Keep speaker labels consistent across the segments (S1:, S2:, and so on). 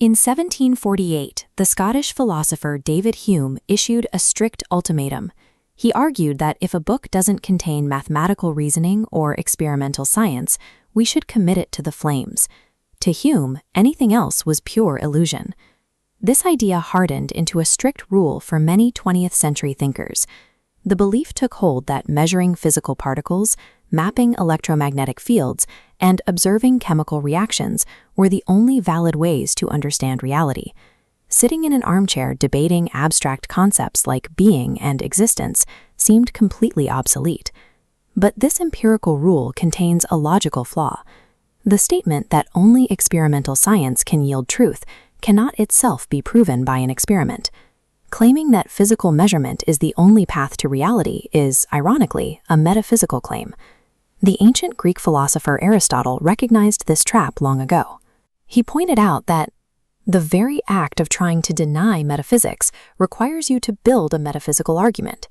S1: In 1748, the Scottish philosopher David Hume issued a strict ultimatum. He argued that if a book doesn't contain mathematical reasoning or experimental science, we should commit it to the flames. To Hume, anything else was pure illusion. This idea hardened into a strict rule for many 20th century thinkers. The belief took hold that measuring physical particles, mapping electromagnetic fields, and observing chemical reactions were the only valid ways to understand reality. Sitting in an armchair debating abstract concepts like being and existence seemed completely obsolete. But this empirical rule contains a logical flaw. The statement that only experimental science can yield truth cannot itself be proven by an experiment. Claiming that physical measurement is the only path to reality is, ironically, a metaphysical claim. The ancient Greek philosopher Aristotle recognized this trap long ago. He pointed out that the very act of trying to deny metaphysics requires you to build a metaphysical argument.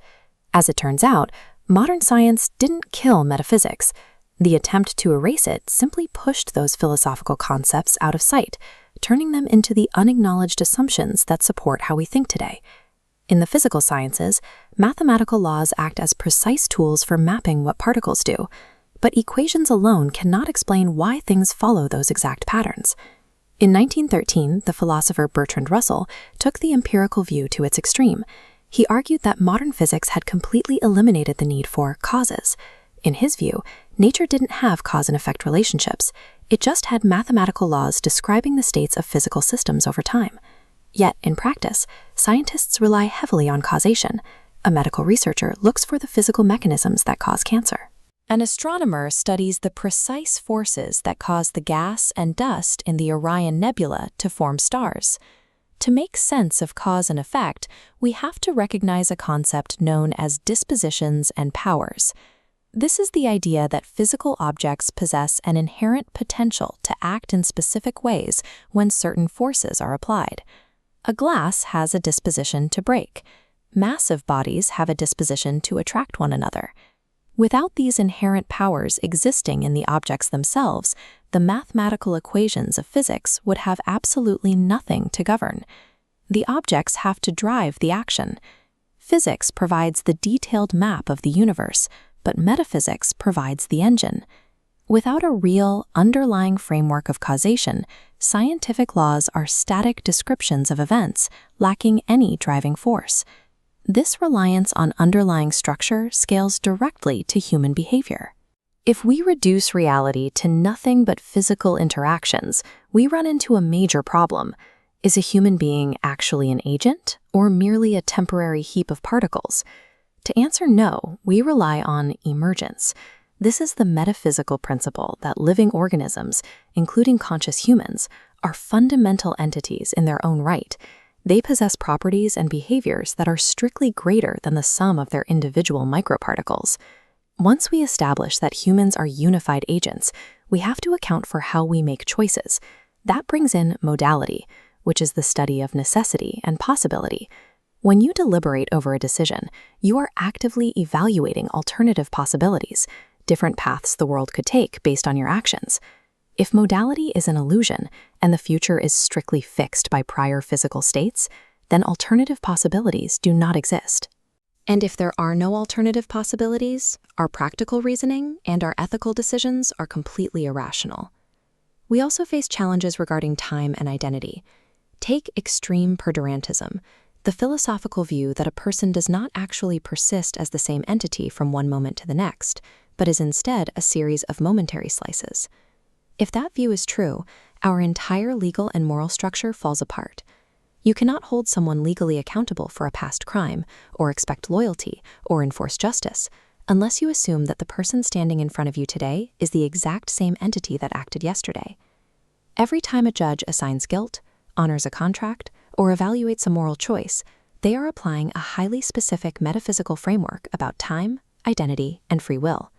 S1: As it turns out, modern science didn't kill metaphysics. The attempt to erase it simply pushed those philosophical concepts out of sight, turning them into the unacknowledged assumptions that support how we think today. In the physical sciences, mathematical laws act as precise tools for mapping what particles do, but equations alone cannot explain why things follow those exact patterns. In 1913, the philosopher Bertrand Russell took the empirical view to its extreme. He argued that modern physics had completely eliminated the need for causes. In his view, nature didn't have cause and effect relationships. It just had mathematical laws describing the states of physical systems over time. Yet, in practice, scientists rely heavily on causation. A medical researcher looks for the physical mechanisms that cause cancer. An astronomer studies the precise forces that cause the gas and dust in the Orion Nebula to form stars. To make sense of cause and effect, we have to recognize a concept known as dispositions and powers. This is the idea that physical objects possess an inherent potential to act in specific ways when certain forces are applied. A glass has a disposition to break. Massive bodies have a disposition to attract one another. Without these inherent powers existing in the objects themselves, the mathematical equations of physics would have absolutely nothing to govern. The objects have to drive the action. Physics provides the detailed map of the universe, but metaphysics provides the engine. Without a real, underlying framework of causation, scientific laws are static descriptions of events, lacking any driving force. This reliance on underlying structure scales directly to human behavior. If we reduce reality to nothing but physical interactions, we run into a major problem. Is a human being actually an agent, or merely a temporary heap of particles? To answer no, we rely on emergence. This is the metaphysical principle that living organisms, including conscious humans, are fundamental entities in their own right. They possess properties and behaviors that are strictly greater than the sum of their individual microparticles. Once we establish that humans are unified agents, we have to account for how we make choices. That brings in modality, which is the study of necessity and possibility. When you deliberate over a decision, you are actively evaluating alternative possibilities, different paths the world could take based on your actions. If modality is an illusion and the future is strictly fixed by prior physical states, then alternative possibilities do not exist. And if there are no alternative possibilities, our practical reasoning and our ethical decisions are completely irrational. We also face challenges regarding time and identity. Take extreme perdurantism, the philosophical view that a person does not actually persist as the same entity from one moment to the next, but is instead a series of momentary slices. If that view is true, our entire legal and moral structure falls apart. You cannot hold someone legally accountable for a past crime, or expect loyalty, or enforce justice, unless you assume that the person standing in front of you today is the exact same entity that acted yesterday. Every time a judge assigns guilt, honors a contract, or evaluates a moral choice, they are applying a highly specific metaphysical framework about time, identity, and free will.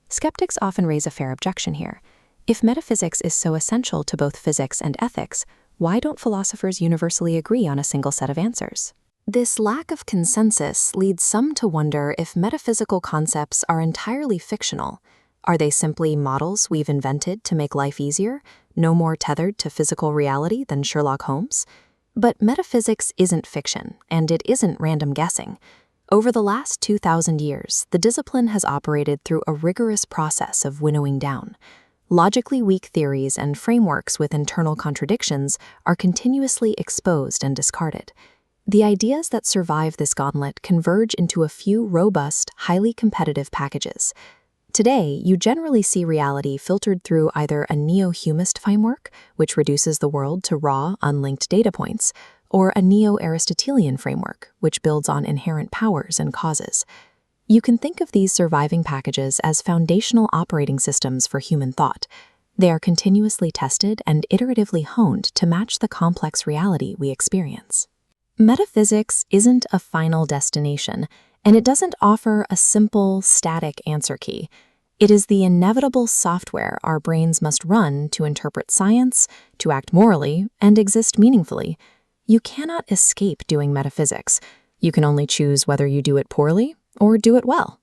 S1: Skeptics often raise a fair objection here. If metaphysics is so essential to both physics and ethics, why don't philosophers universally agree on a single set of answers? This lack of consensus leads some to wonder if metaphysical concepts are entirely fictional. Are they simply models we've invented to make life easier, no more tethered to physical reality than Sherlock Holmes? But metaphysics isn't fiction, and it isn't random guessing. Over the last 2,000 years, the discipline has operated through a rigorous process of winnowing down. Logically weak theories and frameworks with internal contradictions are continuously exposed and discarded. The ideas that survive this gauntlet converge into a few robust, highly competitive packages. Today, you generally see reality filtered through either a neo-humanist framework, which reduces the world to raw, unlinked data points, or a neo-Aristotelian framework, which builds on inherent powers and causes. You can think of these surviving packages as foundational operating systems for human thought. They are continuously tested and iteratively honed to match the complex reality we experience. Metaphysics isn't a final destination, and it doesn't offer a simple, static answer key. It is the inevitable software our brains must run to interpret science, to act morally, and exist meaningfully. You cannot escape doing metaphysics. You can only choose whether you do it poorly or do it well.